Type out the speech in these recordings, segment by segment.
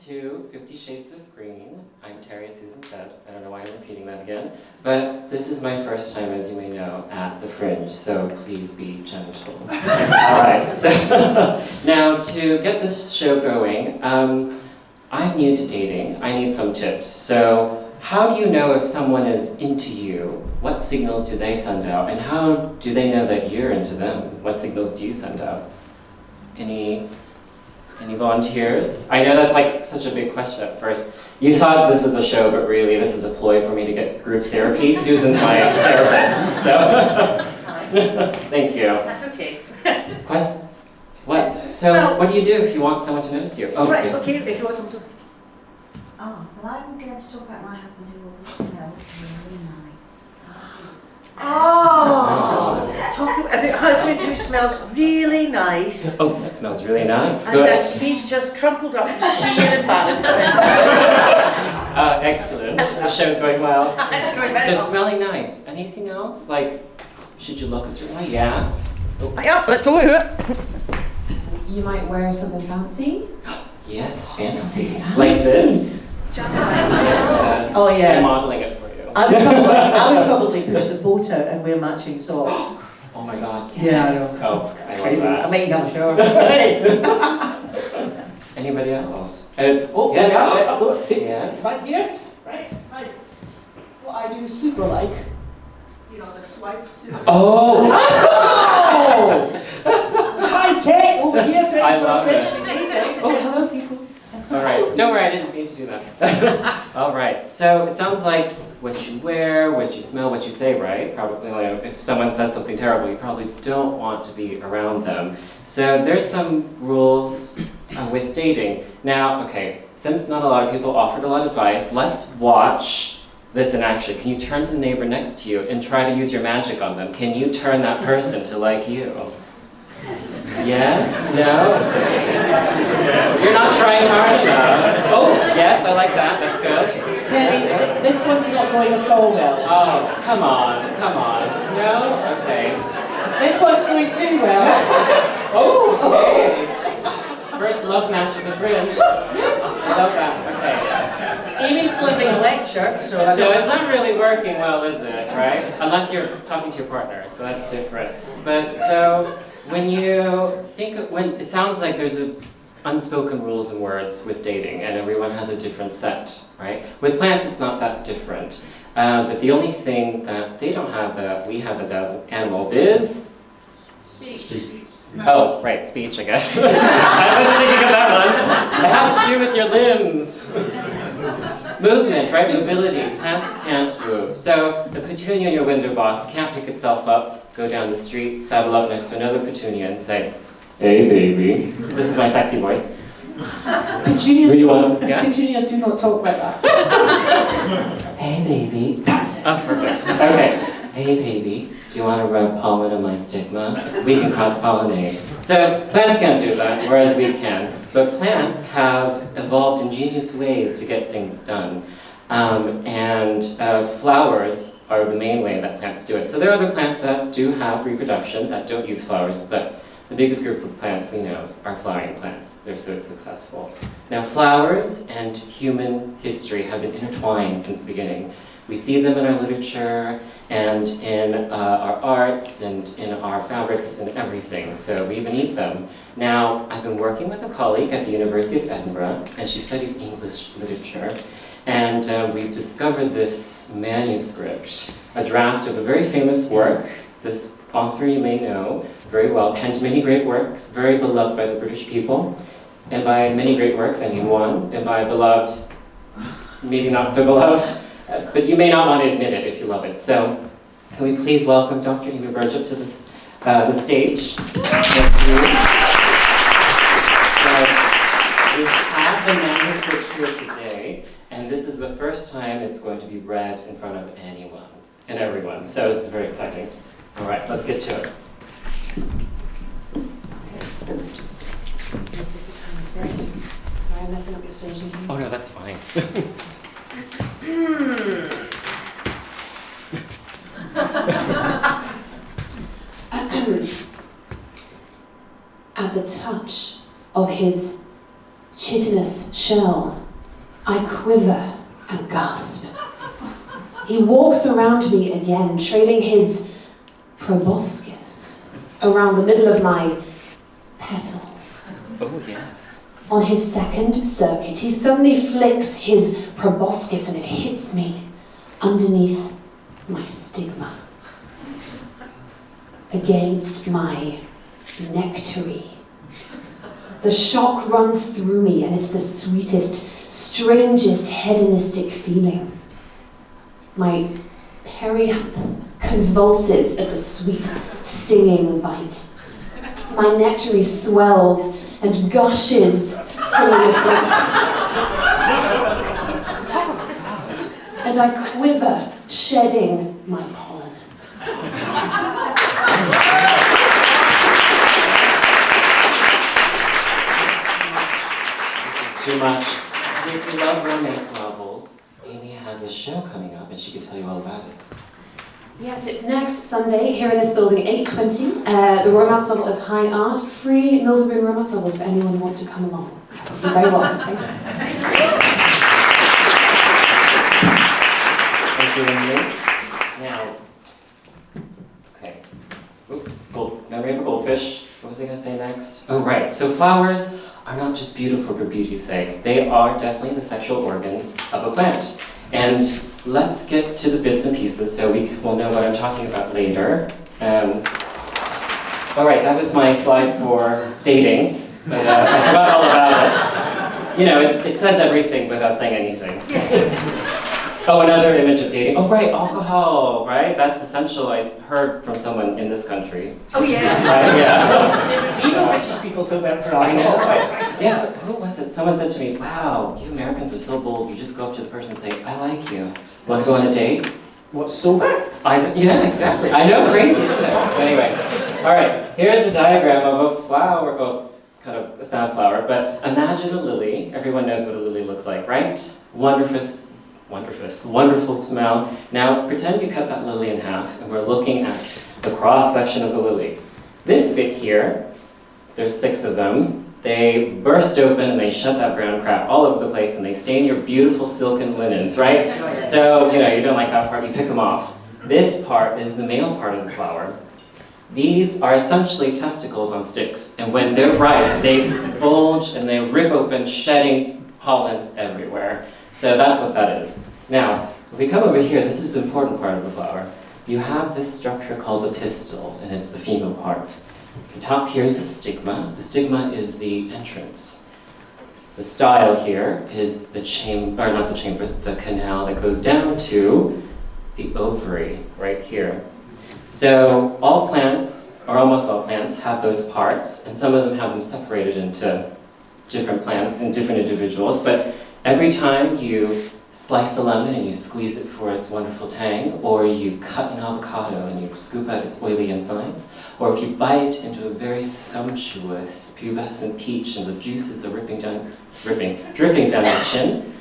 to 50 Shades of Green. I'm Terry, as Susan said. I don't know why I'm repeating that again. But this is my first time, as you may know, at the Fringe, so please be gentle. All right, so now to get this show going, I'm new to dating. I need some tips. So how do you know if someone is into you? What signals do they send out? And how do they know that you're into them? What signals do you send out? Any volunteers? I know that's like such a big question at first. You thought this was a show, but really this is a ploy for me to get group therapy. Susan's my therapist, so thank you. That's okay. Question? What? So Well, what do you do if you want someone to notice you? Oh, Right, okay, if you want something to... Oh, well, I'm going to talk about my husband who always smells really nice. Oh! Talking about the husband who smells really nice. Oh, it smells really nice. And Good. that he's just crumpled up in sheer embarrassment. Excellent. The show's going well. It's going very So well. smelling nice. Anything else? Like, should you look a certain way? Yeah. Yeah, let's go with it. You might wear something fancy. Yes, fancy. Fancy. Like this. Just Yeah. Oh, yeah. I'm modeling it for you. I would probably push the boat out and wear matching socks. Oh my God. Yes. Yeah, I know. Oh, I love Crazy. that. I'm making up a show. Anybody else? Oh, yes. yeah. Yes. Right here. Right. What I do super like. You know, the swipe too. Oh! High tech over here, 21st I love it. century dating. Oh, hello, people. All right. Don't worry, I didn't mean to do that. All right. So it sounds like what you wear, what you smell, what you say, right? Probably, like, if someone says something terrible, you probably don't want to be around them. So there's some rules with dating. Now, okay, since not a lot of people offered a lot of advice, let's watch this in action. Can you turn to the neighbor next to you and try to use your magic on them? Can you turn that person to like you? Yes? No? You're not trying hard enough. Oh, yes, I like that. That's good. Terry, this one's not going at all well. Oh, come on. No? Okay. This one's going too well. Oh, okay. First love match at the Fringe. Yes, I love that. Okay. Amy's delivering a lecture, so I So don't... it's not really working well, is it, right? Unless you're talking to your partner, so that's different. But so when you think, when it sounds like there's unspoken rules and words with dating, and everyone has a different set, right? With plants, it's not that different. But the only thing that they don't have that we have as animals is oh, right, speech, I guess. I wasn't thinking of that one. It has to do with your limbs. Movement, right? Mobility. Plants can't move. So the petunia in your window box can't pick itself up, go down the street, saddle up next to another petunia and say, "Hey, baby." This is my sexy voice. Petunias, Yeah? petunias do not talk like that. "Hey, baby." That's it. Oh, perfect. Okay. "Hey, baby, do you want to rub pollen on my stigma? We can cross-pollinate." So plants can't do that, whereas we can. But plants have evolved ingenious ways to get things done. Flowers are the main way that plants do it. So there are other plants that do have reproduction that don't use flowers, but the biggest group of plants we know are flowering plants. They're so successful. Now, flowers and human history have been intertwined since the beginning. We see them in our literature and in our arts and in our fabrics and everything, so we even eat them. Now, I've been working with a colleague at the University of Edinburgh, and she studies English literature, and we've discovered this manuscript, a draft of a very famous work. This author you may know very well, penned many great works, very beloved by the British people, and by many great works, I mean one, and by beloved, maybe not so beloved, but you may not want to admit it if you love it. So, can we please welcome Dr. Amy Burgett to this, the stage? Thank you. So, we have the manuscript here today, and this is the first time it's going to be read in front of anyone and everyone, so it's very exciting. All right, let's get to it. Sorry, I'm messing up your staging here. Oh no, that's fine. At the touch of his chitinous shell. I quiver and gasp. He walks around me again, trailing his proboscis around the middle of my petal. Oh, yes. On his second circuit, he suddenly flicks his proboscis and it hits me underneath my stigma, against my nectary. The shock runs through me and it's the sweetest, strangest hedonistic feeling. My perianth convulses at the sweet, stinging bite. My nectary swells and gushes from the assault. And I quiver, shedding my pollen. This is too much. If you love romance novels, Amy has a show coming up and she can tell you all about it. Yes, it's next Sunday here in this building, 8:20. The romance novel is High Art. Free Mills of Boon romance novels for anyone who wants to come along. So you're very welcome. Thank you. Thank you, Amy. Now, okay. Memory of a goldfish. What was I going to say next? Oh, right. So flowers are not just beautiful for beauty's sake. They are definitely the sexual organs of a plant. And let's get to the bits and pieces so we will know what I'm talking about later. All right, that was my slide for dating, but I forgot all about it. You know, it says everything without saying anything. Oh, another image of dating. Oh, right, alcohol, right? That's essential. I heard from someone in this country. Oh, yes. Right, yeah. Even British people feel better for I alcohol. know. Yeah, who was it? Someone said to me, wow, you Americans are so bold. You just go up to the person and say, I like you. Want to go on a date? What's sober? Yeah, exactly. I know, crazy, isn't it? So anyway, all right, here's a diagram of a flower, kind of a sunflower, but imagine a lily. Everyone knows what a lily looks like, right? Wonderful smell. Now, pretend you cut that lily in half, and we're looking at the cross-section of the lily. This bit here, there's 6 of them. They burst open and they shut that brown crap all over the place, and they stain your beautiful silken linens, right? So, you know, you don't like that part, you pick them off. This part is the male part of the flower. These are essentially testicles on sticks, and when they're ripe, they bulge and they rip open, shedding pollen everywhere. So that's what that is. Now, if we come over here, this is the important part of the flower. You have this structure called the pistil, and it's the female part. The top here is the stigma. The stigma is the entrance. The style here is the chamber, or not the chamber, the canal that goes down to the ovary, right here. So all plants, or almost all plants, have those parts, and some of them have them separated into different plants and different individuals, but every time you slice a lemon and you squeeze it for its wonderful tang, or you cut an avocado and you scoop out its oily insides, or if you bite into a very sumptuous pubescent peach and the juices are dripping down your chin,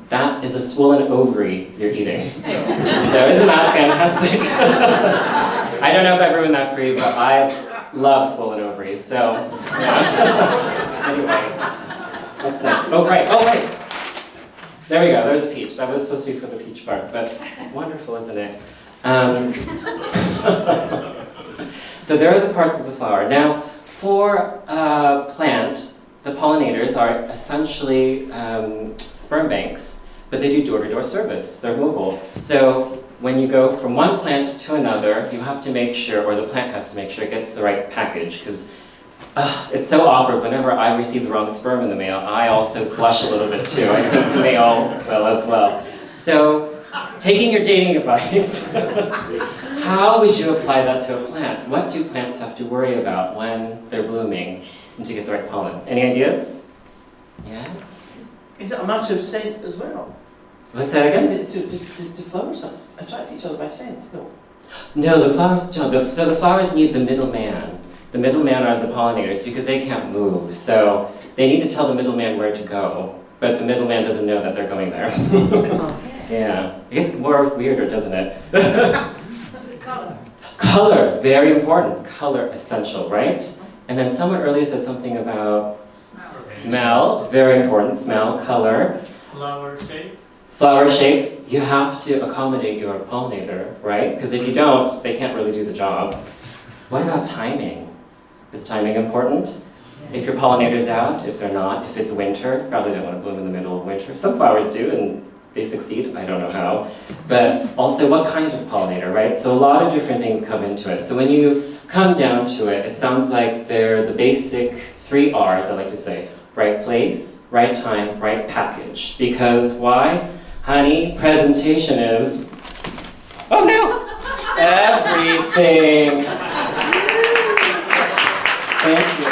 that is a swollen ovary you're eating. So isn't that fantastic? I don't know if I've ruined that for you, but I love swollen ovaries, so yeah. Anyway, what's next? Oh, right, oh, wait. There we go, there's a peach. That was supposed to be for the peach part, but wonderful, isn't it? So there are the parts of the flower. Now, for a plant, the pollinators are essentially sperm banks, but they do door-to-door service. They're mobile. So when you go from one plant to another, you have to make sure, or the plant has to make sure it gets the right package, because it's so awkward. Whenever I receive the wrong sperm in the mail, I also blush a little bit too. I think they all will as well. So, taking your dating advice, how would you apply that to a plant? What do plants have to worry about when they're blooming and to get the right pollen? Any ideas? Yes? Is it a matter of scent as well? Let's say that again? Do flowers attract each other by scent? No. No, the flowers don't. So the flowers need the middleman. The middleman are the pollinators because they can't move. So they need to tell the middleman where to go, but the middleman doesn't know that they're going there. Yeah. It gets more weirder, doesn't it? What's the colour? Color, very important. Color essential, right? And then someone earlier said something about Smell, very important. Smell, color. Flower shape. Flower shape, you have to accommodate your pollinator, right? Because if you don't, they can't really do the job. What about timing? Is timing important? If your pollinator's out, if they're not, if it's winter, probably don't want to bloom in the middle of winter. Some flowers do, and they succeed, I don't know how. But also, what kind of pollinator, right? So a lot of different things come into it. So when you come down to it, it sounds like they're the basic 3 R's, I like to say. Right place, right time, right package. Because why? Honey, presentation is, oh no, everything. Thank you.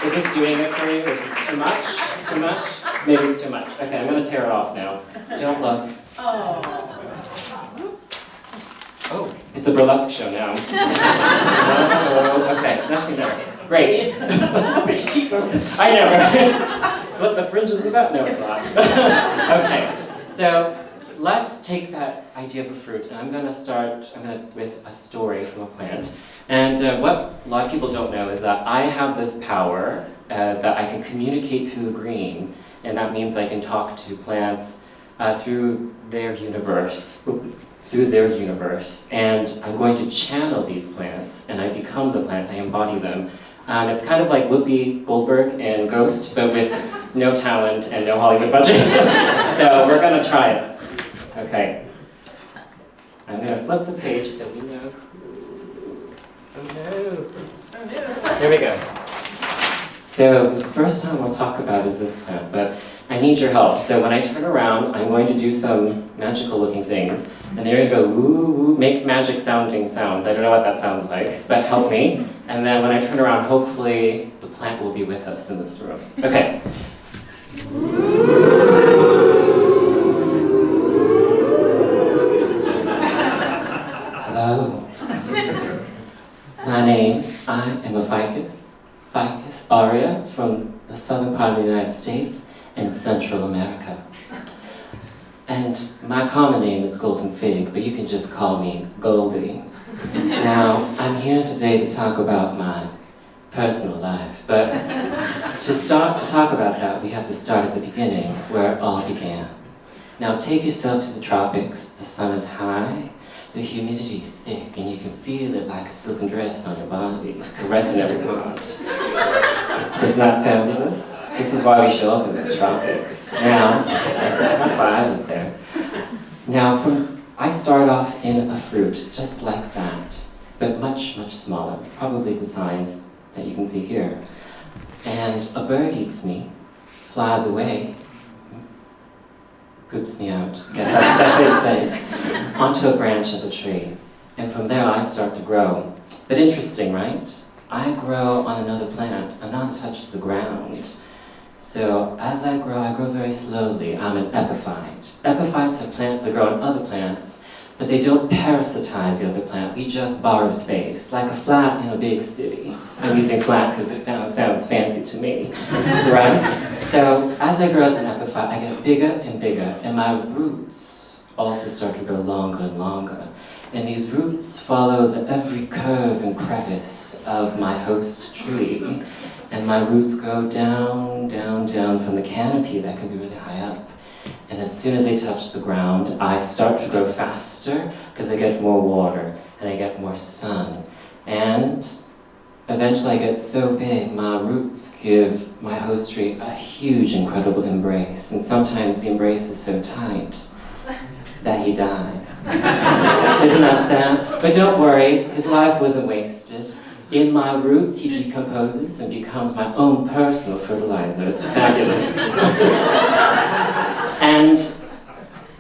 Is this doing it for you? Is this too much? Too much? Maybe it's too much. Okay, I'm gonna tear it off now. Don't look. Oh, it's a burlesque show now. Oh, okay, nothing there. Great. Pretty cheap burlesque. I know, right? It's what the Fringe is about. No, it's not. Okay, so let's take that idea of a fruit, and I'm gonna with a story from a plant. And what a lot of people don't know is that I have this power that I can communicate through the green, and that means I can talk to plants through their universe. And I'm going to channel these plants, and I become the plant, I embody them. It's kind of like Whoopi Goldberg and Ghost, but with no talent and no Hollywood budget. So we're gonna try it. Okay. I'm gonna flip the page so we know. Oh no. Here we go. So the first one we'll talk about is this plant, but I need your help. So when I turn around, I'm going to do some magical looking things. And they're gonna go woo woo, make magic sounding sounds. I don't know what that sounds like, but help me. And then when I turn around, hopefully the plant will be with us in this room. Okay. Hello. My name, I am a ficus aurea from the southern part of the United States and Central America. And my common name is Golden Fig, but you can just call me Goldie. Now, I'm here today to talk about my personal life, but to start to talk about that, we have to start at the beginning, where it all began. Now, take yourself to the tropics. The sun is high, the humidity thick, and you can feel it like a silken dress on your body, caressing every part. Isn't that fabulous? This is why we show up in the tropics. Now, that's why I live there. Now, I start off in a fruit, just like that, but much, much smaller, probably the size that you can see here. And a bird eats me, flies away, poops me out, guess that's what you say, onto a branch of a tree. And from there I start to grow. But interesting, right? I grow on another plant. I'm not touched the ground. So as I grow very slowly. I'm an epiphyte. Epiphytes are plants that grow on other plants, but they don't parasitize the other plant. We just borrow space, like a flat in a big city. I'm using flat because it sounds fancy to me, right? So as I grow as an epiphyte, I get bigger and bigger, and my roots also start to grow longer and longer. And these roots follow every curve and crevice of my host tree. And my roots go down, down, down from the canopy that can be really high up. And as soon as they touch the ground, I start to grow faster because I get more water and I get more sun. And eventually I get so big, my roots give my host tree a huge, incredible embrace. And sometimes the embrace is so tight that he dies. Isn't that sad? But don't worry, his life wasn't wasted. In my roots, he decomposes and becomes my own personal fertilizer. It's fabulous. And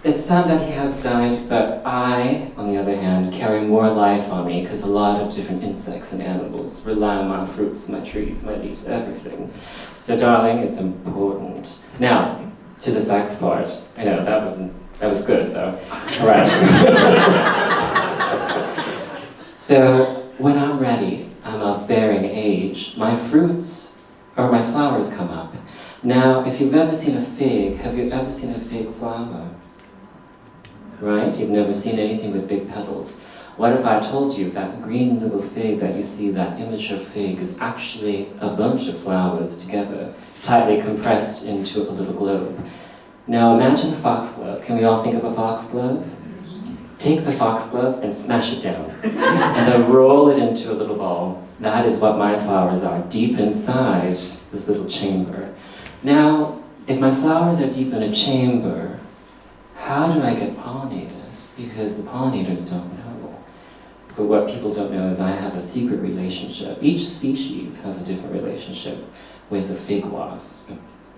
it's sad that he has died, but I, on the other hand, carry more life on me because a lot of different insects and animals rely on my fruits, my trees, my leaves, everything. So darling, it's important. Now, to the sex part. I know, that was good though. All right. So, when I'm ready, I'm of bearing age, my fruits or my flowers come up. Now, if you've ever seen a fig, have you ever seen a fig flower? Right? You've never seen anything with big petals. What if I told you that green little fig that you see, that immature fig, is actually a bunch of flowers together, tightly compressed into a little globe? Now imagine a foxglove. Can we all think of a foxglove? Take the foxglove and smash it down, and then roll it into a little ball. That is what my flowers are, deep inside this little chamber. Now, if my flowers are deep in a chamber, how do I get pollinated? Because the pollinators don't know. But what people don't know is I have a secret relationship. Each species has a different relationship with a fig wasp.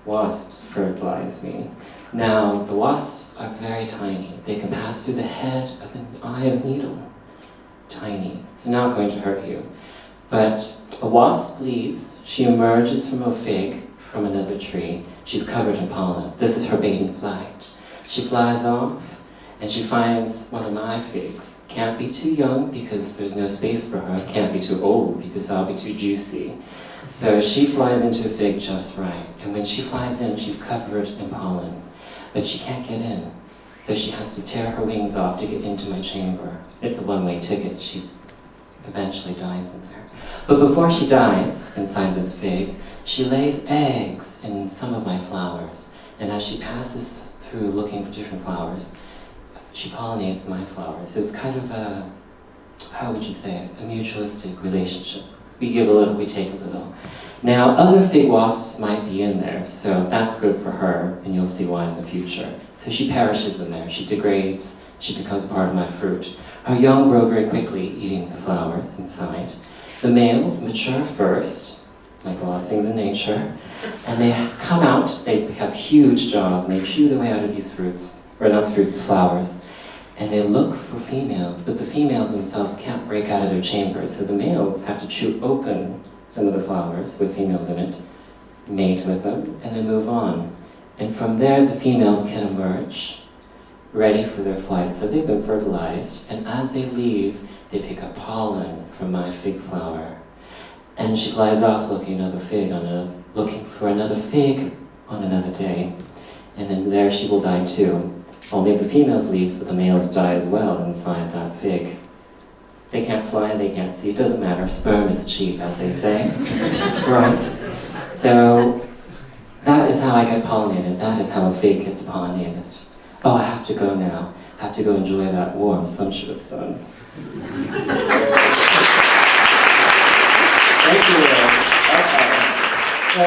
Wasps fertilize me. Now, the wasps are very tiny. They can pass through the head of an eye of needle. Tiny. So not going to hurt you. But a wasp leaves. She emerges from a fig, from another tree. She's covered in pollen. This is her maiden flight. She flies off, and she finds one of my figs. Can't be too young because there's no space for her. Can't be too old because I'll be too juicy. So she flies into a fig just right. And when she flies in, she's covered in pollen. But she can't get in. So she has to tear her wings off to get into my chamber. It's a one-way ticket. She eventually dies in there. But before she dies inside this fig, she lays eggs in some of my flowers. And as she passes through looking for different flowers, she pollinates my flowers. So it's kind of a, how would you say it, a mutualistic relationship. We give a little, we take a little. Now, other fig wasps might be in there, so that's good for her, and you'll see why in the future. So she perishes in there, she degrades, she becomes part of my fruit. Her young grow very quickly, eating the flowers inside. The males mature first, like a lot of things in nature, and they come out, they have huge jaws, and they chew their way out of these fruits, or not fruits, flowers, and they look for females, but the females themselves can't break out of their chambers, so the males have to chew open some of the flowers with females in it, mate with them, and then move on. And from there, the females can emerge, ready for their flight. So they've been fertilized, and as they leave, they pick up pollen from my fig flower. And she flies off looking for another fig on another day. And then there she will die too. Only the females leave, so the males die as well inside that fig. They can't fly, they can't see, it doesn't matter. Sperm is cheap, as they say. Right? So that is how I get pollinated. That is how a fig gets pollinated. Oh, I have to go now. I have to go enjoy that warm, sumptuous sun. Thank you. Okay. So,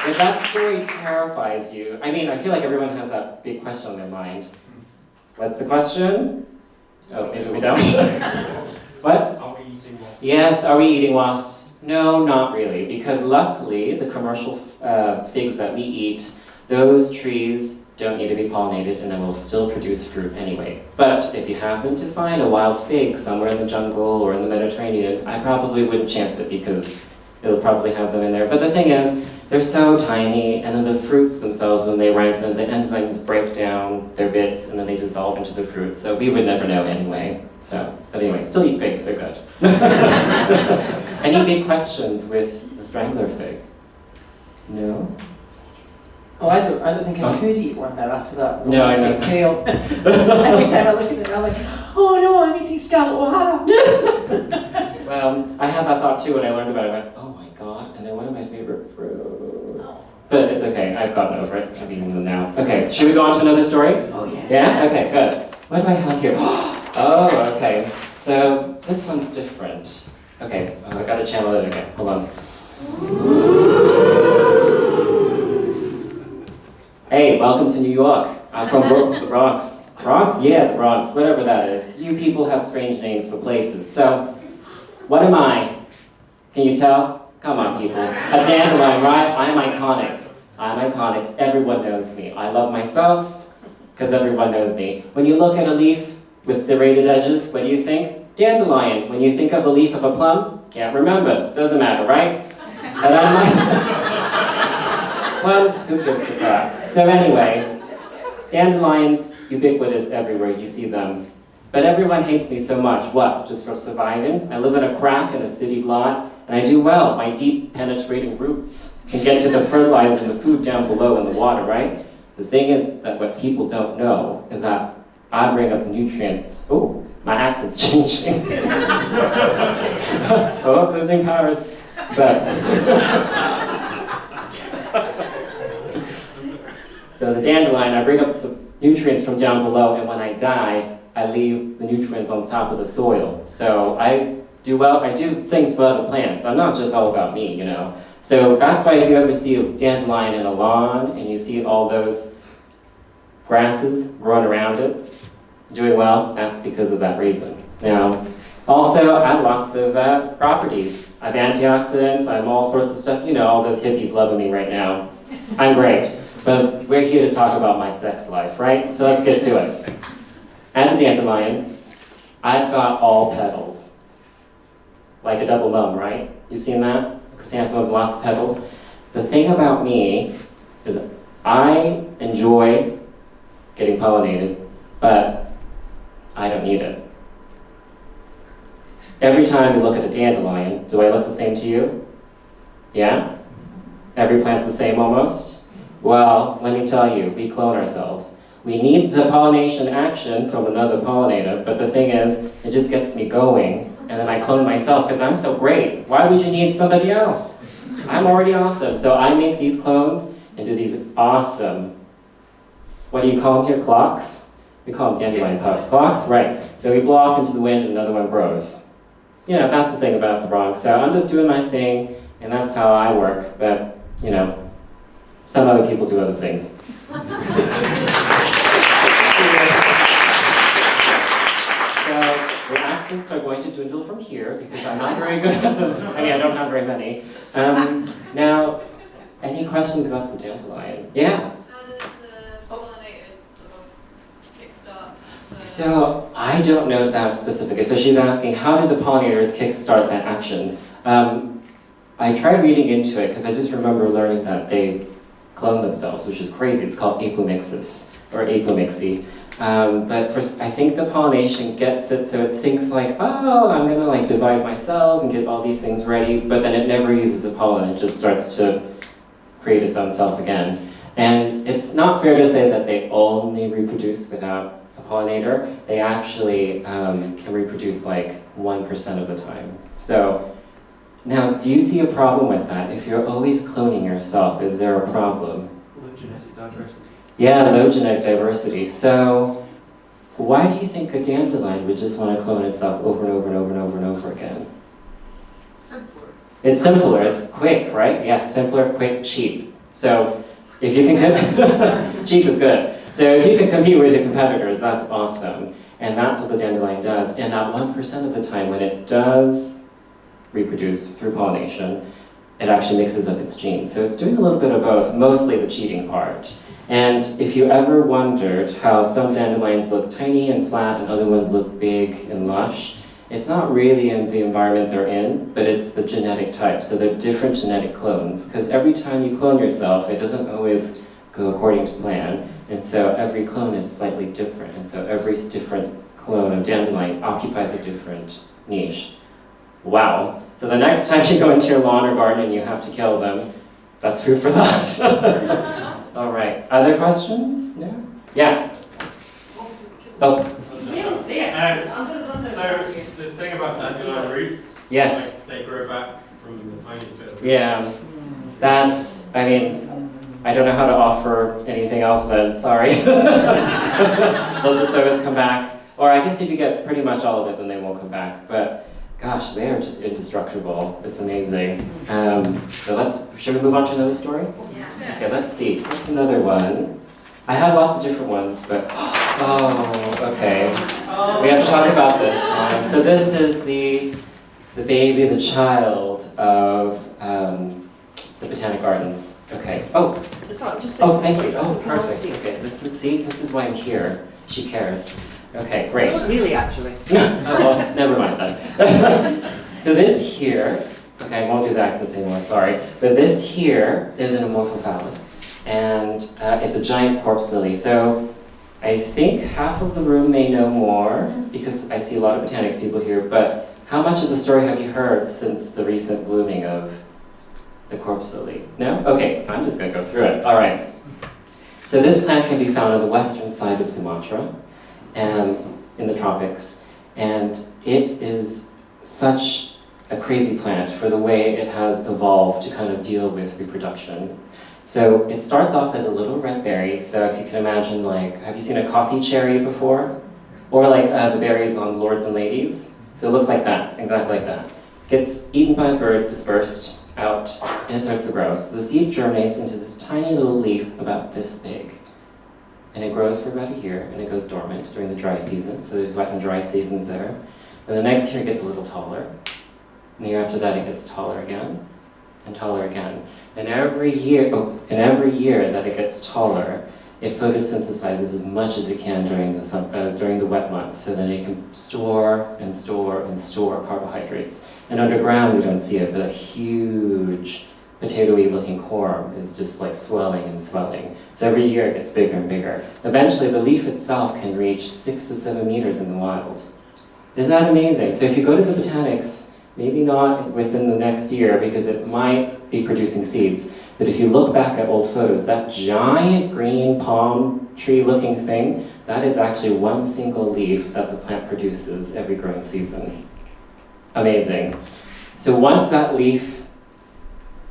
if that story terrifies you, I mean, I feel like everyone has that big question on their mind. What's the question? Oh, maybe we don't. What? Are we eating wasps? Yes, are we eating wasps? No, not really, because luckily the commercial figs that we eat, those trees don't need to be pollinated and then will still produce fruit anyway. But if you happen to find a wild fig somewhere in the jungle or in the Mediterranean, I probably wouldn't chance it because it'll probably have them in there. But the thing is, they're so tiny, and then the fruits themselves, when they ripen, the enzymes break down their bits and then they dissolve into the fruit. So we would never know anyway. So, but anyway, still eat figs, they're good. Any big questions with the strangler fig? No? Oh, I don't think I could eat one now after that No, I know. romantic tale. Every time I look at it, I'm like, oh no, I'm eating Scarlett O'Hara. Well, I had that thought too when I learned about it. I went, oh my god, and they're one of my favorite fruits. But it's okay, I've gotten over it. I've eaten them now. Okay, should we go on to another story? Oh yeah. Yeah? Okay, good. What do I have here? Oh, okay. So, this one's different. Okay, I gotta channel it again. Hold on. Hey, welcome to New York. I'm from the Bronx. Bronx? Yeah, the Bronx, whatever that is. You people have strange names for places. So, what am I? Can you tell? Come on, people. A dandelion, right? I'm iconic. I'm iconic. Everyone knows me. I love myself because everyone knows me. When you look at a leaf with serrated edges, what do you think? Dandelion. When you think of a leaf of a plum, can't remember. Doesn't matter, right? But I'm like, plums, who gives a crap? So anyway, dandelions, ubiquitous everywhere. You see them. But everyone hates me so much. What? Just for surviving? I live in a crack in a city block, and I do well. My deep, penetrating roots can get to the fertilizer and the food down below in the water, right? The thing is that what people don't know is that I bring up the nutrients. Oh, My accent's changing. Oh, losing powers. But so as a dandelion, I bring up the nutrients from down below, and when I die, I leave the nutrients on top of the soil. So I do things for other plants. I'm not just all about me, you know. So that's why if you ever see a dandelion in a lawn and you see all those grasses growing around it, doing well, that's because of that reason. Now, also, I have lots of properties. I have antioxidants, I have all sorts of stuff. You know, all those hippies loving me right now. I'm great. But we're here to talk about my sex life, right? So let's get to it. As a dandelion, I've got all petals. Like a double mum, right? You've seen that? Chrysanthemum with lots of petals. The thing about me is I enjoy getting pollinated, but I don't need it. Every time you look at a dandelion, do I look the same to you? Yeah? Every plant's the same almost? Well, let me tell you, we clone ourselves. We need the pollination action from another pollinator, but the thing is, it just gets me going, and then I clone myself because I'm so great. Why would you need somebody else? I'm already awesome. So I make these clones and do these awesome, what do you call them here, clocks? We call them dandelion pups. Clocks? Right. So we blow off into the wind and another one grows. You know, that's the thing about the Bronx. So I'm just doing my thing, and that's how I work, but, you know, some other people do other things. So the accents are going to dwindle from here because I'm not very good at them. I mean, I don't have very many. Now, any questions about the dandelion? Yeah? How does the pollinators sort of kickstart? So I don't know that specifically. So she's asking, how did the pollinators kickstart that action? I tried reading into it because I just remember learning that they clone themselves, which is crazy. It's called apomixis, or apomixy. But I think the pollination gets it, so it thinks like, oh, I'm gonna like divide my cells and get all these things ready, but then it never uses the pollen, it just starts to create its own self again. And it's not fair to say that they only reproduce without a pollinator. They actually can reproduce like 1% of the time. So now, do you see a problem with that? If you're always cloning yourself, is there a problem? Low genetic diversity. Yeah, low genetic diversity. So why do you think a dandelion would just want to clone itself over and over and over and over and over again? Simpler. It's simpler, it's quick, right? Yeah, simpler, quick, cheap. So if you can, cheap is good. So if you can compete with your competitors, that's awesome. And that's what the dandelion does. And that 1% of the time when it does reproduce through pollination, it actually mixes up its genes. So it's doing a little bit of both, mostly the cheating part. And if you ever wondered how some dandelions look tiny and flat and other ones look big and lush, it's not really in the environment they're in, but it's the genetic type. So they're different genetic clones. Because every time you clone yourself, it doesn't always go according to plan. And so every clone is slightly different. And so every different clone of dandelion occupies a different niche. Wow. So the next time you go into your lawn or garden and you have to kill them, that's food for thought. All right. Other questions? No? Yeah. Oh. So the thing about dandelion roots, Yes. like they grow back from the tiniest bit of Yeah. That's, I mean, I don't know how to offer anything else then, sorry. They'll just always come back. Or I guess if you get pretty much all of it, then they won't come back. But gosh, they are just indestructible. It's amazing. So should we move on to another story? Yes. Okay, let's see. What's another one? I have lots of different ones, but, oh, okay. We have to talk about this one. So this is the baby, the child of the Botanic Gardens. Okay. Oh, thank you. Oh, perfect. Okay, this is why I'm here. She cares. Okay, great. Not really, actually. Oh, well, never mind then. So this here, okay, I won't do the accents anymore, sorry. But this here is an Amorphophallus, and it's a giant corpse lily. So I think half of the room may know more, because I see a lot of botanics people here, but how much of the story have you heard since the recent blooming of the corpse lily? No? Okay, I'm just gonna go through it. All right. So this plant can be found on the western side of Sumatra, in the tropics, And it is such a crazy plant for the way it has evolved to kind of deal with reproduction. So it starts off as a little red berry. So if you can imagine, like, have you seen a coffee cherry before? Or like the berries on Lords and Ladies? So it looks like that, exactly like that. Gets eaten by a bird, dispersed out, and it starts to grow. So the seed germinates into this tiny little leaf about this big. And it grows for about a year, and it goes dormant during the dry season. So there's wet and dry seasons there. Then the next year it gets a little taller. And the year after that it gets taller again, and taller again. And every year that it gets taller, it photosynthesizes as much as it can during the wet months, so that it can store and store and store carbohydrates. And underground we don't see it, but a huge potato-y looking core is just like swelling and swelling. So every year it gets bigger and bigger. Eventually the leaf itself can reach 6 to 7 meters in the wild. Isn't that amazing? So if you go to the botanics, maybe not within the next year because it might be producing seeds, but if you look back at old photos, that giant green palm tree looking thing, that is actually one single leaf that the plant produces every growing season. Amazing. So once that leaf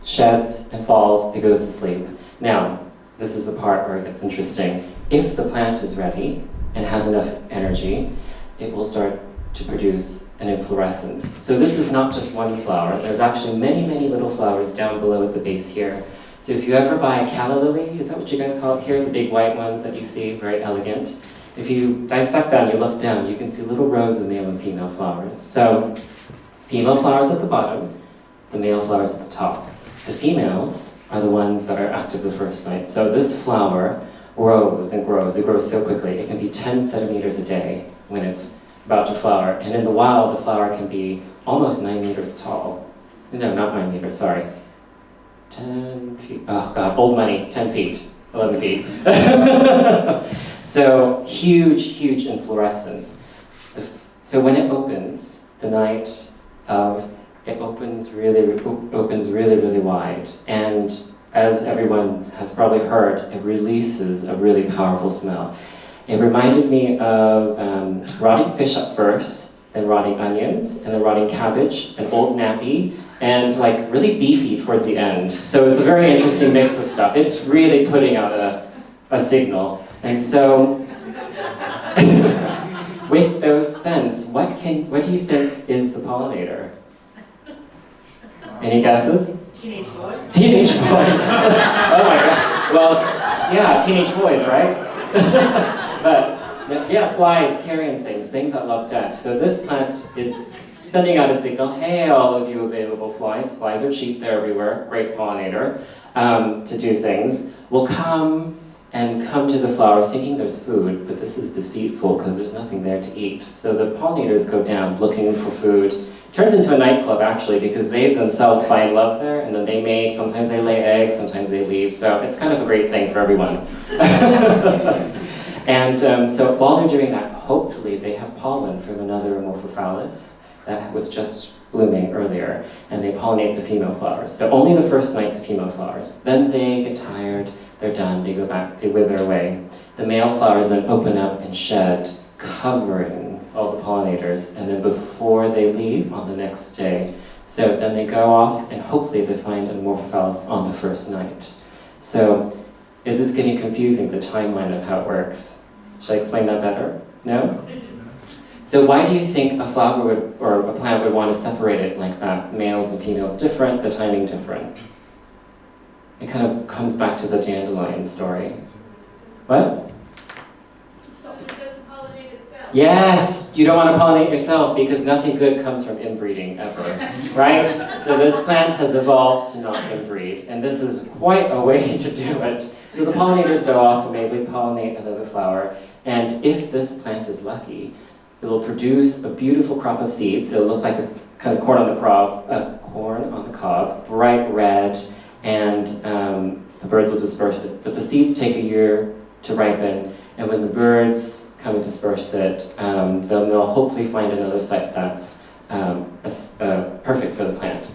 sheds and falls, it goes to sleep. Now, this is the part where it gets interesting. If the plant is ready and has enough energy, it will start to produce an inflorescence. So this is not just one flower. There's actually many, many little flowers down below at the base here. So if you ever buy a calla lily, is that what you guys call it here? The big white ones that you see, very elegant. If you dissect that and you look down, you can see little rows of male and female flowers. So female flowers at the bottom, the male flowers at the top. The females are the ones that are active the first night. So this flower grows and grows. It grows so quickly. It can be 10 centimeters a day when it's about to flower. And in the wild, the flower can be almost 9 meters tall. No, not 9 meters, sorry. 10 feet, oh God, old money, 10 feet, 11 feet. So huge, huge inflorescence. So when it opens, the night of, it opens really, really wide. And as everyone has probably heard, it releases a really powerful smell. It reminded me of rotting fish at first, then rotting onions, and then rotting cabbage, and old nappy, and like really beefy towards the end. So it's a very interesting mix of stuff. It's really putting out a signal. And so, with those scents, what do you think is the pollinator? Any guesses? Teenage boy. Teenage boys. Oh my God. Well, yeah, teenage boys, right? But yeah, flies carrying things that love death. So this plant is sending out a signal, hey, all of you available flies. Flies are cheap, they're everywhere, great pollinator, to do things. Will come to the flower thinking there's food, but this is deceitful because there's nothing there to eat. So the pollinators go down looking for food. It turns into a nightclub actually because they themselves find love there, and then they mate, sometimes they lay eggs, sometimes they leave. So it's kind of a great thing for everyone. And so while they're doing that, hopefully they have pollen from another Amorphophallus that was just blooming earlier, and they pollinate the female flowers. So only the first night, the female flowers. Then they get tired, they're done, they go back, they wither away. The male flowers then open up and shed, covering all the pollinators, and then before they leave on the next day. So then they go off, and hopefully they find an Amorphophallus on the first night. So is this getting confusing, the timeline of how it works? Should I explain that better? No? So why do you think a flower would, or a plant would want to separate it like that? Males and females different, the timing different. It kind of comes back to the dandelion story. What? To stop it doesn't pollinate itself. Yes, you don't want to pollinate yourself because nothing good comes from inbreeding ever, right? So this plant has evolved to not inbreed, and this is quite a way to do it. So the pollinators go off and maybe pollinate another flower, and if this plant is lucky, it will produce a beautiful crop of seeds. It'll look like a kind of corn on the cob, bright red, and the birds will disperse it. But the seeds take a year to ripen, and when the birds come and disperse it, they'll hopefully find another site that's perfect for the plant.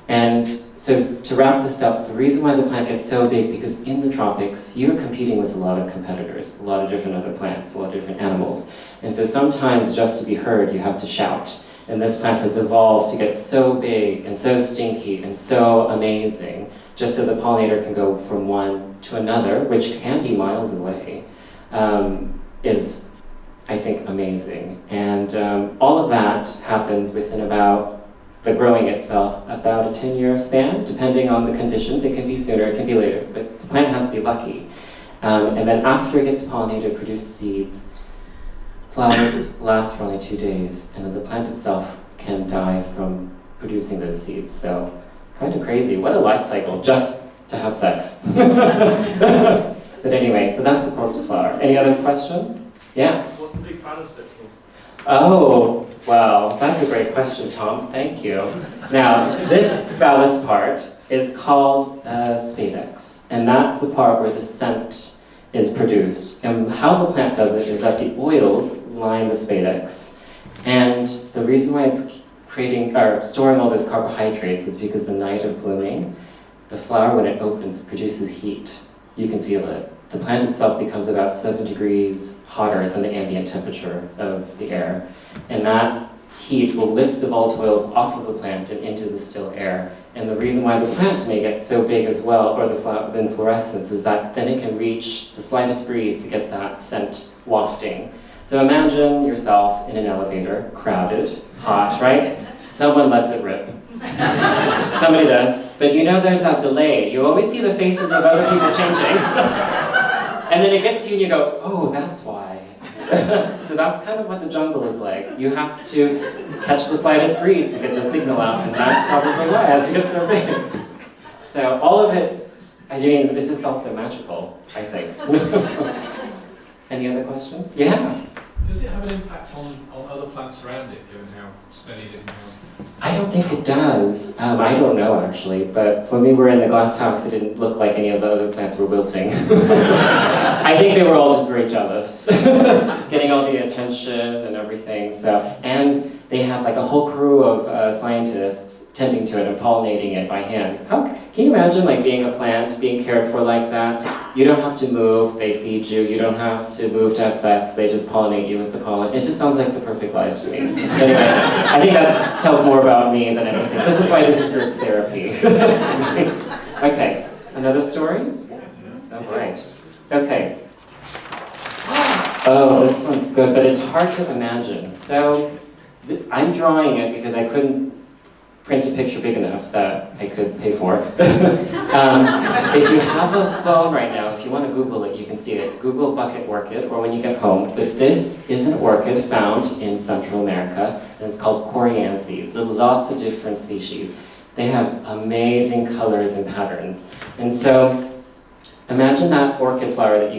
And so to wrap this up, the reason why the plant gets so big, because in the tropics, you're competing with a lot of competitors, a lot of different other plants, a lot of different animals. And so sometimes just to be heard, you have to shout. And this plant has evolved to get so big and so stinky and so amazing, just so the pollinator can go from one to another, which can be miles away, is, I think, amazing. And all of that happens within about the growing itself, about a 10-year span, depending on the conditions. It can be sooner, it can be later, but the plant has to be lucky. And then after it gets pollinated, it produces seeds. Flowers last for only 2 days, and then the plant itself can die from producing those seeds. So, kind of crazy. What a life cycle, just to have sex. But anyway, so that's the corpse flower. Any other questions? Yeah? What's the big phallus bit for? Oh, wow, that's a great question, Tom. Thank you. Now, this phallus part is called spadix, and that's the part where the scent is produced. And how the plant does it is that the oils line the spadix, and the reason why it's storing all those carbohydrates is because the night of blooming, the flower, when it opens, produces heat. You can feel it. The plant itself becomes about 7 degrees hotter than the ambient temperature of the air. And that heat will lift the volatile oils off of the plant and into the still air. And the reason why the plant may get so big as well, or the inflorescence, is that then it can reach the slightest breeze to get that scent wafting. So imagine yourself in an elevator, crowded, hot, right? Someone lets it rip. Somebody does. But you know there's that delay. You always see the faces of other people changing. And then it gets you and you go, oh, that's why. So that's kind of what the jungle is like. You have to catch the slightest breeze to get the signal out, and that's probably why it has to get so big. So all of it, I mean, it's just also magical, I think. Any other questions? Yeah? Does it have an impact on other plants around it, given how smelly it is and how... I don't think it does. I don't know, actually, but when we were in the glass house, it didn't look like any of the other plants were wilting. I think they were all just very jealous, getting all the attention and everything. So, and they had like a whole crew of scientists tending to it and pollinating it by hand. Can you imagine like being a plant, being cared for like that? You don't have to move, they feed you. You don't have to move to have sex, they just pollinate you with the pollen. It just sounds like the perfect life to me. Anyway, I think that tells more about me than anything. This is why this is group therapy. Okay, another story? All right. Okay. Oh, this one's good, but it's hard to imagine. So, I'm drawing it because I couldn't print a picture big enough that I could pay for. If you have a phone right now, if you want to Google it, you can see it. Google bucket orchid, or when you get home. But this is an orchid found in Central America, and it's called Coryanthes. There's lots of different species. They have amazing colors and patterns. And so, imagine that orchid flower that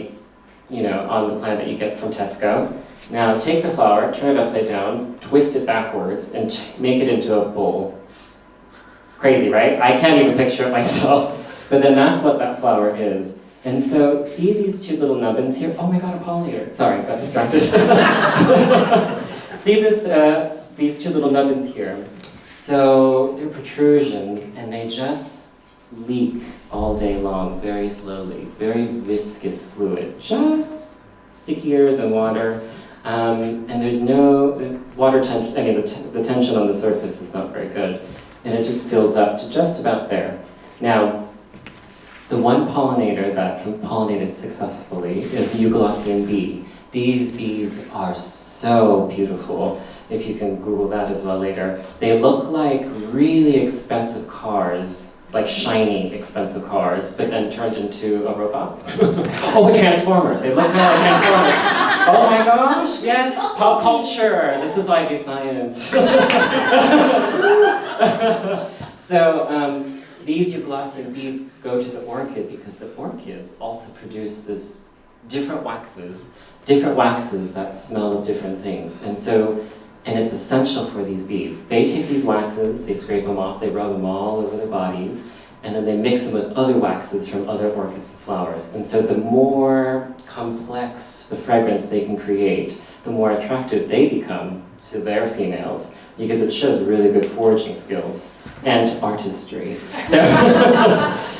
you know, on the plant that you get from Tesco. Now take the flower, turn it upside down, twist it backwards, and make it into a bowl. Crazy, right? I can't even picture it myself. But then that's what that flower is. And so, see these two little nubbins here? Oh my god, a pollinator. Sorry, got distracted. See these two little nubbins here? So, they're protrusions, and they just leak all day long, very slowly. Very viscous fluid. Just stickier than water. And there's no water tension, I mean, the tension on the surface is not very good. And it just fills up to just about there. Now, the one pollinator that can pollinate it successfully is the Euglossean bee. These bees are so beautiful. If you can Google that as well later. They look like really expensive cars, like shiny, expensive cars, but then turned into a robot. Oh, a transformer. They look kind of like Transformers. Oh my gosh, yes, pop culture. This is why I do science. So these Euglossean bees go to the orchid because the orchids also produce this different waxes that smell of different things. And it's essential for these bees. They take these waxes, they scrape them off, they rub them all over their bodies, and then they mix them with other waxes from other orchids and flowers. And so the more complex the fragrance they can create, the more attractive they become to their females, because it shows really good foraging skills and artistry. So,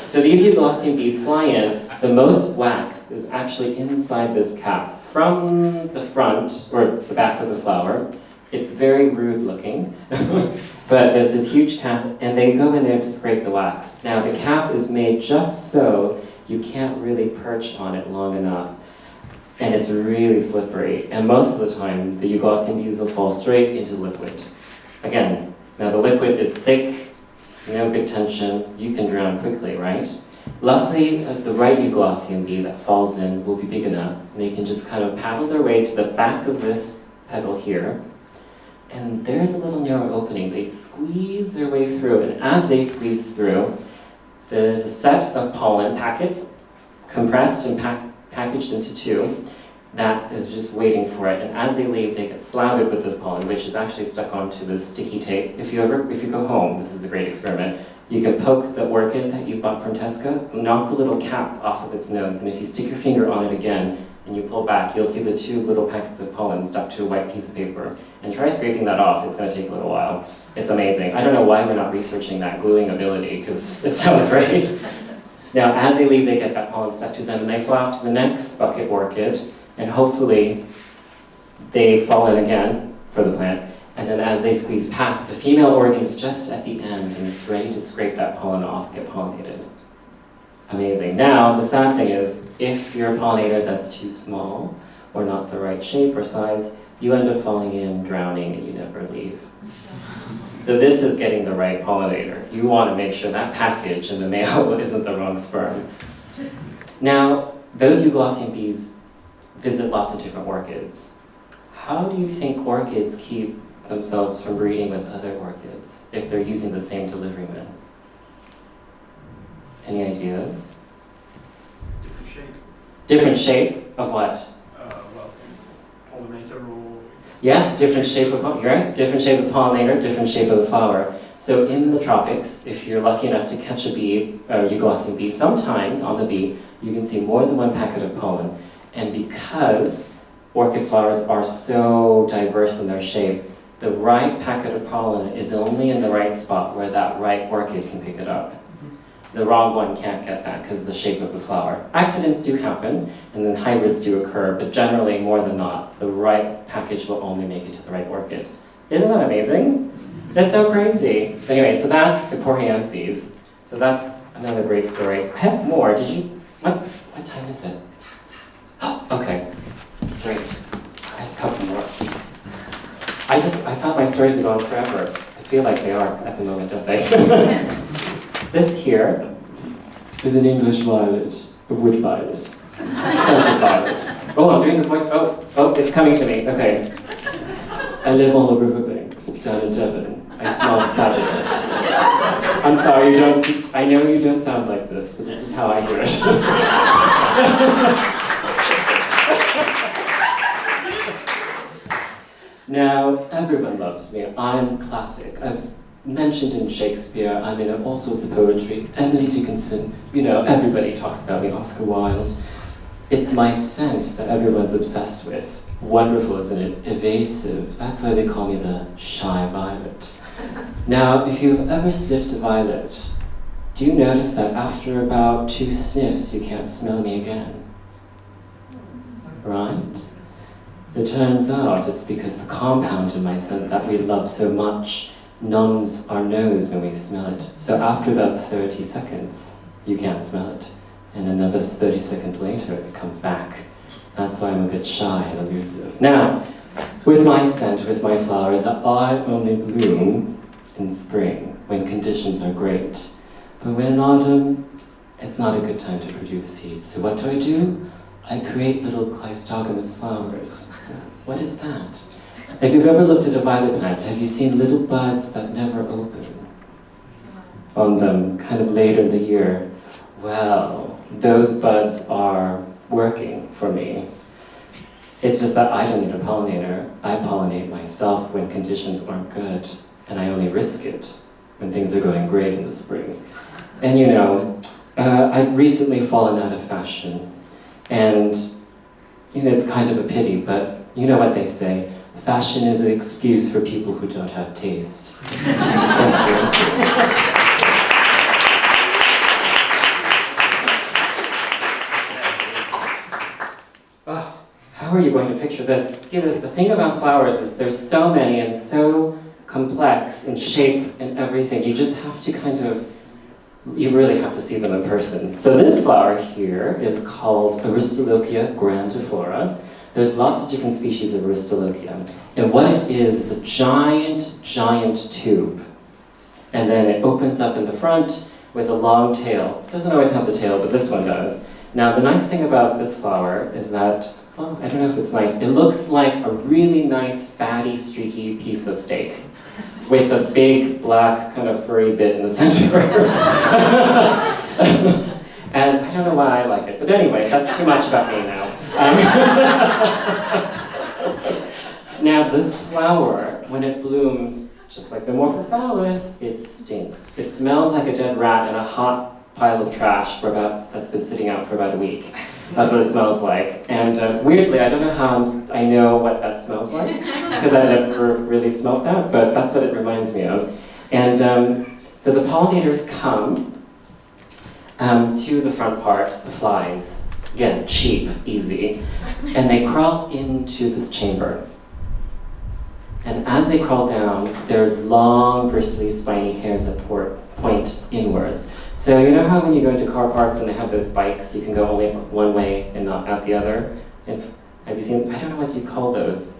so these Euglossian bees fly in. The most wax is actually inside this cap from the front or the back of the flower. It's very rude looking, but there's this huge cap, and they go in there to scrape the wax. Now the cap is made just so you can't really perch on it long enough, and it's really slippery. And most of the time, the Euglossian bees will fall straight into liquid. Again, now the liquid is thick, no good tension, you can drown quickly, right? Luckily, the right Euglossian bee that falls in will be big enough, and they can just kind of paddle their way to the back of this petal here, and there's a little narrow opening. They squeeze their way through, and as they squeeze through, there's a set of pollen packets, compressed and packaged into two, that is just waiting for it. And as they leave, they get slathered with this pollen, which is actually stuck onto this sticky tape. If you go home, this is a great experiment. You can poke the orchid that you bought from Tesco, knock the little cap off of its nose, and if you stick your finger on it again and you pull back, you'll see the two little packets of pollen stuck to a white piece of paper. And try scraping that off, it's going to take a little while. It's amazing. I don't know why we're not researching that gluing ability, because it sounds great. Now, as they leave, they get that pollen stuck to them, and they fly off to the next bucket orchid, and hopefully they fall in again for the plant. And then as they squeeze past, the female organ is just at the end, and it's ready to scrape that pollen off, get pollinated. Amazing. Now, the sad thing is, if you're a pollinator that's too small, or not the right shape or size, you end up falling in, drowning, and you never leave. So this is getting the right pollinator. You want to make sure that package in the male isn't the wrong sperm. Now, those Euglossian bees visit lots of different orchids. How do you think orchids keep themselves from breeding with other orchids if they're using the same deliveryman? Any ideas? Different shape. Different shape of what? Well, pollinator or... Yes, different shape of pollinator, right? Different shape of pollinator, different shape of the flower. So in the tropics, if you're lucky enough to catch a bee, a Euglossian bee, sometimes on the bee, you can see more than one packet of pollen. And because orchid flowers are so diverse in their shape, the right packet of pollen is only in the right spot where that right orchid can pick it up. The wrong one can't get that because of the shape of the flower. Accidents do happen, and then hybrids do occur, but generally, more than not, the right package will only make it to the right orchid. Isn't that amazing? That's so crazy. Anyway, so that's the Corhyanthes. So that's another great story. I have more. Did you? What time is it? Oh, okay. Great. I have a couple more. I thought my stories would go on forever. I feel like they are at the moment, don't they? This here is an English violet, a wood violet, scented violet. Oh, I'm doing the voice. Oh, it's coming to me. Okay. I live on the riverbanks down in Devon. I smell fabulous. I'm sorry, I know you don't sound like this, but this is how I hear it. Now, everyone loves me. I'm classic. I've mentioned in Shakespeare, I'm in all sorts of poetry. Emily Dickinson, everybody talks about me, Oscar Wilde. It's my scent that everyone's obsessed with. Wonderful, isn't it? Evasive. That's why they call me the shy violet. Now, if you've ever sniffed a violet, do you notice that after about 2 sniffs, you can't smell me again? Right? It turns out it's because the compound in my scent that we love so much numbs our nose when we smell it. So after about 30 seconds, you can't smell it. And another 30 seconds later, it comes back. That's why I'm a bit shy and elusive. Now, with my scent, with my flowers, I only bloom in spring when conditions are great. But when in autumn, it's not a good time to produce seeds. So what do? I create little cleistogamous flowers. What is that? If you've ever looked at a violet plant, have you seen little buds that never open on them, kind of later in the year? Well, those buds are working for me. It's just that I don't need a pollinator. I pollinate myself when conditions aren't good, and I only risk it when things are going great in the spring. And I've recently fallen out of fashion, and it's kind of a pity, but you know what they say, Fashion is an excuse for people who don't have taste. Thank you. Oh, how are you going to picture this? See, the thing about flowers is there's so many and so complex in shape and everything. You just have to kind of, you really have to see them in person. So this flower here is called Aristolochia grandiflora. There's lots of different species of Aristolochia. And what it is a giant, giant tube. And then it opens up in the front with a long tail. It doesn't always have the tail, but this one does. Now, the nice thing about this flower is that, well, I don't know if it's nice, it looks like a really nice, fatty, streaky piece of steak with a big, black, kind of furry bit in the center. And I don't know why I like it, but anyway, that's too much about me now. Now, this flower, when it blooms, just like the Morphophallus, it stinks. It smells like a dead rat in a hot pile of trash that's been sitting out for about a week. That's what it smells like. And weirdly, I don't know how I know what that smells like, because I've never really smelled that, but that's what it reminds me of. And so the pollinators come to the front part, the flies. Again, cheap, easy. And they crawl into this chamber. And as they crawl down, there are long, bristly, spiny hairs that point inwards. So you know how when you go into car parks and they have those spikes, you can go only one way and not out the other? Have you seen, I don't know what you call those.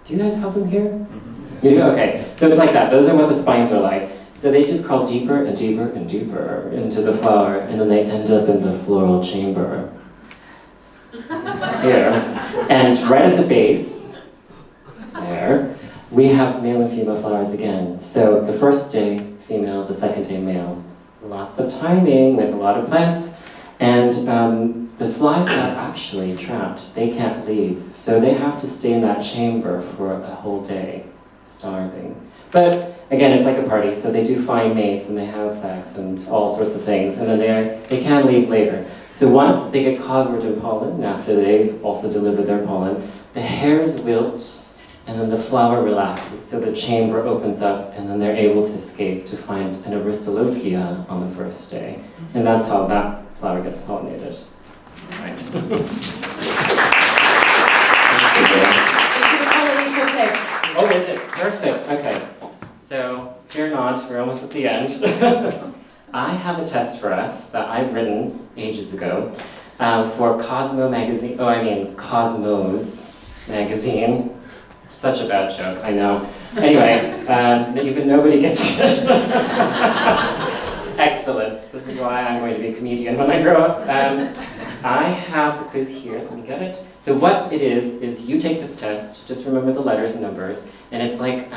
Do you guys have them here? Mm-hmm. You do? Okay. So it's like that. Those are what the spines are like. So they just crawl deeper and deeper and deeper into the flower, and then they end up in the floral chamber. Here. And right at the base, there, we have male and female flowers again. So the first day, female, the second day, male. Lots of timing with a lot of plants. And the flies are actually trapped. They can't leave. So they have to stay in that chamber for a whole day, starving. But again, it's like a party, so they do find mates and they have sex and all sorts of things. And then they can leave later. So once they get covered in pollen, after they've also delivered their pollen, the hairs wilt and then the flower relaxes. So the chamber opens up and then they're able to escape to find an Aristolochia on the first day. And that's how that flower gets pollinated. Right. Into the pollinator test. Oh, is it? Perfect. Okay. So, fear not, we're almost at the end. I have a test for us that I've written ages ago for Cosmos magazine. Such a bad joke, I know. Anyway, even nobody gets it. Excellent. This is why I'm going to be a comedian when I grow up. I have the quiz here. Let me get it. So what it is you take this test, just remember the letters and numbers, and it's like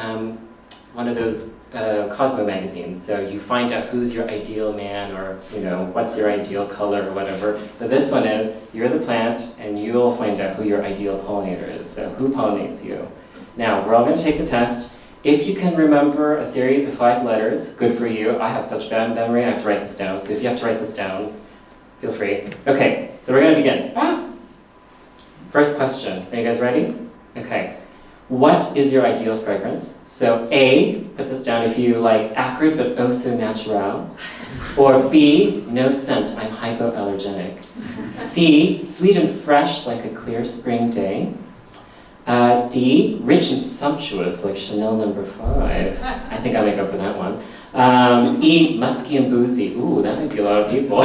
one of those Cosmo magazines. So you find out who's your ideal man, or what's your ideal color or whatever. But this one is, you're the plant, and you'll find out who your ideal pollinator is. So who pollinates you? Now, we're all going to take the test. If you can remember a series of 5 letters, good for you. I have such bad memory, I have to write this down. So if you have to write this down, feel free. Okay, so we're going to begin. First question. Are you guys ready? Okay. What is your ideal fragrance? So A, put this down if you like acrid but oh so natural. Or B, no scent, I'm hypoallergenic. C, sweet and fresh like a clear spring day. D, rich and sumptuous like Chanel No. 5. I think I may go for that one. E, musky and boozy. Ooh, that might be a lot of people.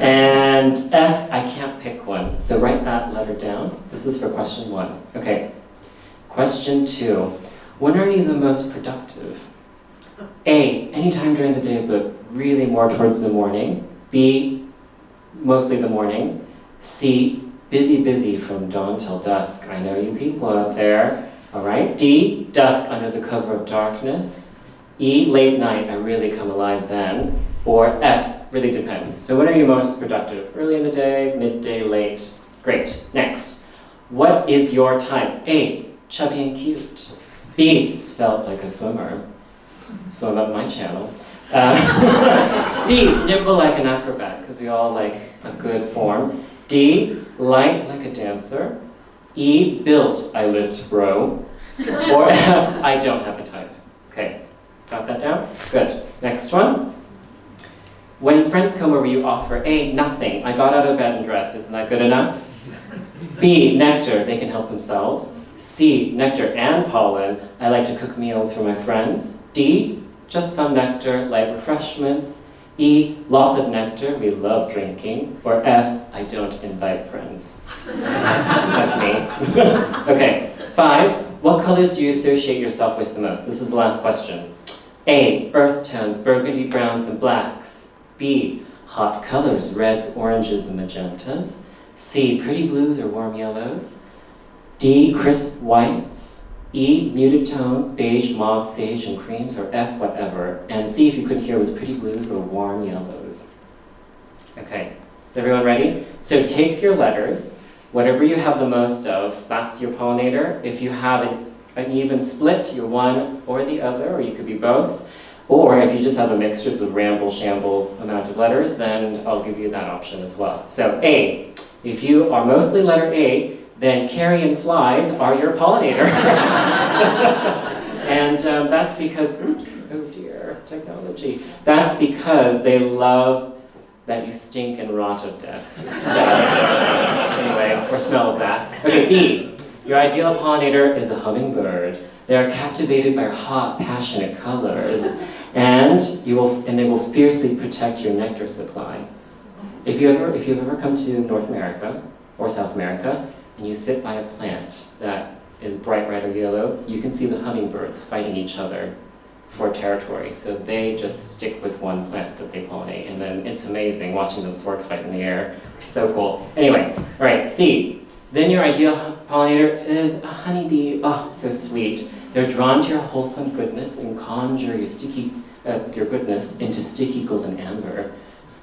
And F, I can't pick one. So write that letter down. This is for question 1. Okay. Question 2. When are you the most productive? A, anytime during the day, but really more towards the morning. B, mostly the morning. C, busy from dawn till dusk. I know you people out there. All right. D, dusk under the cover of darkness. E, late night, I really come alive then. Or F, really depends. So when are you most productive? Early in the day, midday, late? Great. Next. What is your type? A, chubby and cute. B, svelte like a swimmer. Swim up my channel. C, nimble like an acrobat, because we all like a good form. D, light like a dancer. E, built, I live to grow. Or F, I don't have a type. Okay, got that down? Good. Next one. When friends come over, you offer A, nothing. I got out of bed and dressed. Isn't that good enough? B, nectar. They can help themselves. C, nectar and pollen. I like to cook meals for my friends. D, just some nectar, light refreshments. E, lots of nectar. We love drinking. Or F, I don't invite friends. That's me. Okay, 5. What colors do you associate yourself with the most? This is the last question. A, earth tones, burgundy browns and blacks. B, hot colors, reds, oranges, and magentas. C, pretty blues or warm yellows. D, crisp whites. E, muted tones, beige, mauve, sage, and creams, or F, whatever. And C, if you couldn't hear, was pretty blues or warm yellows. Okay, is everyone ready? So take your letters, whatever you have the most of, that's your pollinator. If you have an even split, you're one or the other, or you could be both. Or if you just have a mixture, it's a ramble-shamble amount of letters, then I'll give you that option as well. So A, if you are mostly letter A, then carrion flies are your pollinator. And that's because, oops, oh dear, technology. That's because they love that you stink and rot of death. So, anyway, or smell of that. Okay, B, your ideal pollinator is a hummingbird. They are captivated by hot, passionate colors, and they will fiercely protect your nectar supply. If you've ever come to North America or South America, and you sit by a plant that is bright red or yellow, you can see the hummingbirds fighting each other for territory. So they just stick with one plant that they pollinate, and then it's amazing watching them sword fight in the air. So cool. Anyway, all right, C. Then your ideal pollinator is a honeybee. Oh, so sweet. They're drawn to your wholesome goodness and conjure your goodness into sticky golden amber.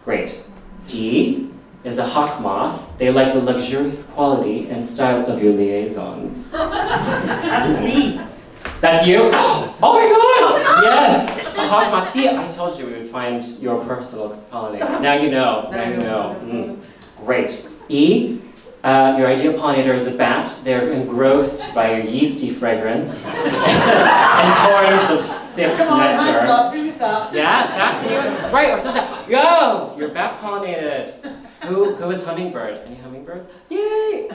Great. D is a hawk moth. They like the luxurious quality and style of your liaisons. That was me. That's you? Oh my god! Yes! A hawk moth. See, I told you we would find your personal pollinator. Now you know. Now you know. Great. E, your ideal pollinator is a bat. They're engrossed by your yeasty fragrance and torrents of thick nectar. Come on, hands up. Who's that? Yeah, that's you. Right, we're supposed to. Yo, you're bat pollinated. Who is hummingbird? Any hummingbirds? Yay!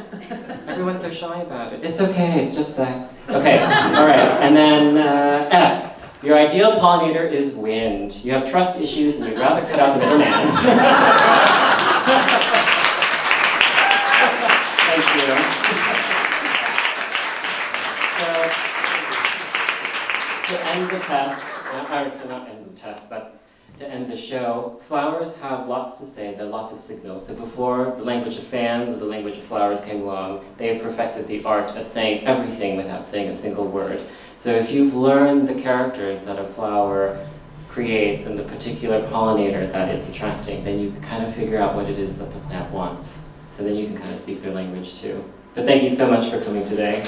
Everyone's so shy about it. It's okay. It's just sex. Okay. All right. And then F. Your ideal pollinator is wind. You have trust issues, and you'd rather cut out the middleman. Thank you. So, to end the test, or to not end the test, but to end the show, flowers have lots to say, there are lots of signals. So before the language of fans or the language of flowers came along, they have perfected the art of saying everything without saying a single word. So if you've learned the characters that a flower creates and the particular pollinator that it's attracting, then you can kind of figure out what it is that the plant wants. So then you can kind of speak their language too. But thank you so much for coming today.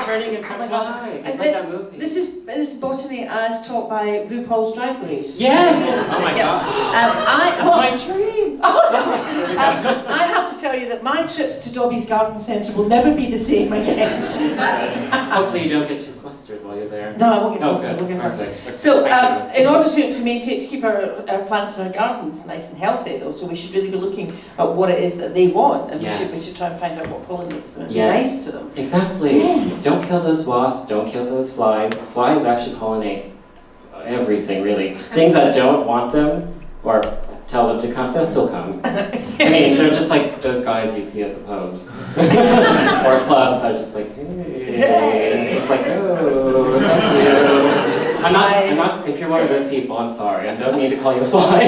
Turning into a fly. It's like that movie. This is botany as taught by RuPaul's Drag Race. Yes! Oh my Yeah. god. That's my dream. I have to tell you that my trips to Dobby's Garden Centre will never be the same again. Hopefully you don't get too flustered while you're there. No, I won't get Oh, flustered. good. Won't get flustered. Perfect. So, Thank you. in order to keep our plants in our gardens nice and healthy, though, so we should really be looking at what it is that they want, and Yes. we should try and find out what pollinates them and Yes. be nice to them. Exactly. Yes. Don't kill those wasps, don't kill those flies. Flies actually pollinate everything, really. Things that don't want them, or tell them to come, they'll still come. I mean, they're just like those guys you see at the pubs. Or clubs that are just like, hey. And it's just like, oh, thank you. I'm not, if you're one of those people, I'm sorry. I don't mean to call you a fly.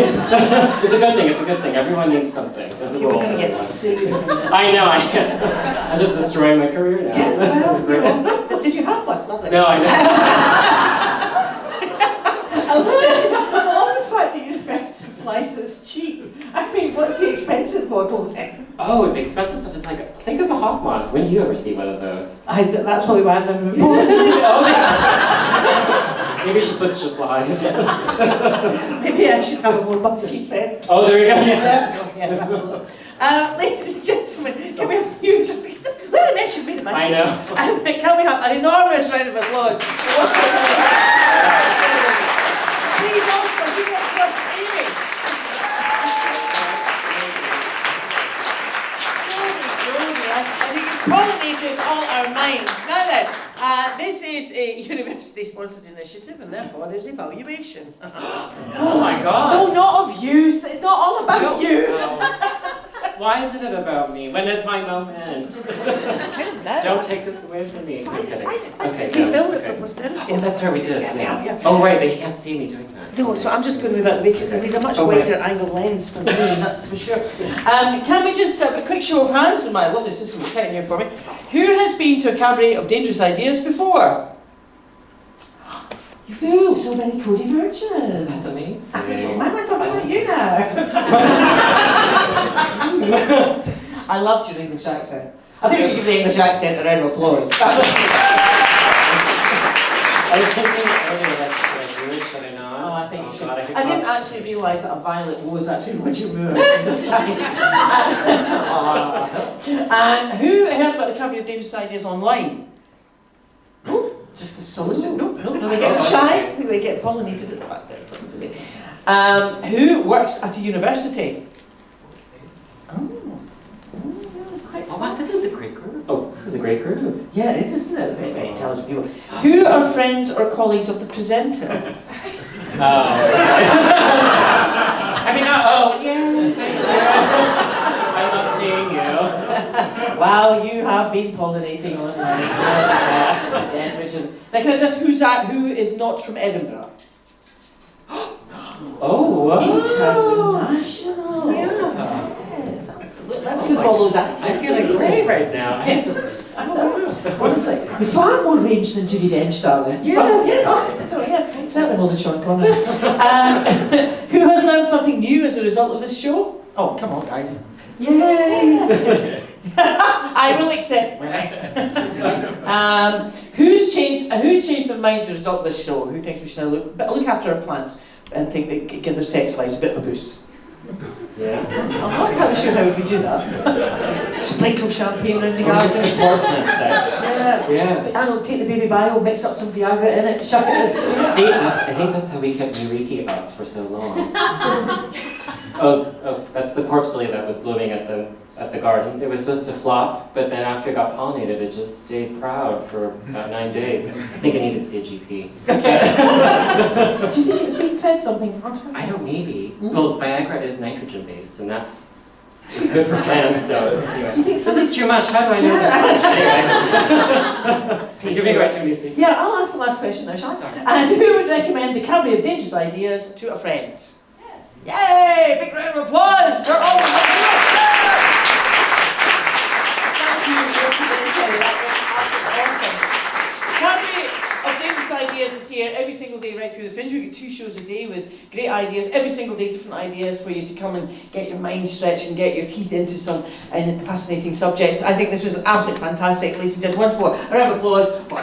It's a good thing, Everyone needs something. There's a People role are going to for get everyone. sued. I know, I'm just destroying my career now. Well, did you have one? Lovely. No, I know. I love the fact that you refer to flies as cheap. I mean, what's the expensive model then? Oh, the expensive stuff is like, think of a hawk moths. When do you ever see one of those? That's probably why I've never been Poland. Maybe she switched to flies. Maybe I should have a more musky scent. Oh, there we go, yes. Yes, absolutely. Ladies and gentlemen, can we have a huge... Look at the mess you've made of my I know. Can we have an enormous round of applause? Please also give it first Amy. I think you've pollinated all our minds. Now then, this is a university-sponsored initiative, and therefore there's evaluation. Oh my god. No, not of you. It's not all about you. No. Why isn't it about me? When is my moment? Don't take this away from me. I'm kidding. Okay, We filmed it okay. for posterity. Oh, that's right, we did. Yeah, we Yeah. have, yeah. Oh, right, they can't see me doing that. No, so I'm just going to move out of the way because I need a much Oh, right. wider angle lens for me, that's for sure. Can we just have a quick show of hands, and my lovely assistant was counting here for me. Who has been to a cabaret of dangerous ideas before? You've got so many Cody virgins. That's amazing. Why am I talking about you now? I loved your English accent. I think we should give the English accent a round of applause. I was thinking earlier that should I do it, should I not? Oh, I think you should. God, I didn't actually realise that a violet was actually what you were in disguise. And who heard about the Cabaret of Dangerous Ideas online? No, just the solitude. No, they get shy. They get pollinated at the back. That's so busy. Who works at a university? Quite Oh, wow, this is a great group. Oh, this is a great group. Yeah, it is, isn't it? Very, very intelligent people. Who are friends or colleagues of the presenter? I mean, I love seeing you. Wow, you have been pollinating online. Yes, which is. Now, can I just, who's that? Who is not from Edinburgh? Oh, wow. International. Yeah. Yes, absolutely. That's because of all those accents. I'm feeling great right now. I just, I know. Honestly, you're far more range than Judi Dench, darling. Yes. So yeah, certainly more than Sean Connery. Who has learned something new as a result of this show? Oh, come on, guys. yay. I will accept. Who's changed their minds as a result of this show? Who thinks we should now look after our plants and think they give their sex lives a bit of a boost? Yeah. I'm not entirely sure how we do that. Sprinkle champagne around the Or garden. just support princess. Yeah. Yeah. I don't take the baby bio, mix up some Viagra in it, chuck it in. See, I think that's how we kept Eureka up for so long. Oh, that's the corpse lily that was blooming at the gardens. It was supposed to flop, but then after it got pollinated, it just stayed proud for about 9 days. I think it needed to see a GP. Do you think it's being fed something? I don't, maybe. Well, Viagra is nitrogen based, and that's it's good for plants, so anyway. Do you think This is too much, how do I know this? Anyway. You're giving away too many secrets. Yeah, I'll ask the last question now, shall I? And who would recommend the Cabaret of Dangerous Ideas to a friend? Yes. Yay! Big round of applause for all of us. Thank you, Terry. That was absolutely awesome. Cabaret of Dangerous Ideas is here every single day right through the Fringe. We get 2 shows a day with great ideas, every single day different ideas for you to come and get your mind stretched and get your teeth into some fascinating subjects. I think this was absolutely fantastic, ladies and gentlemen. Once more, a round of applause for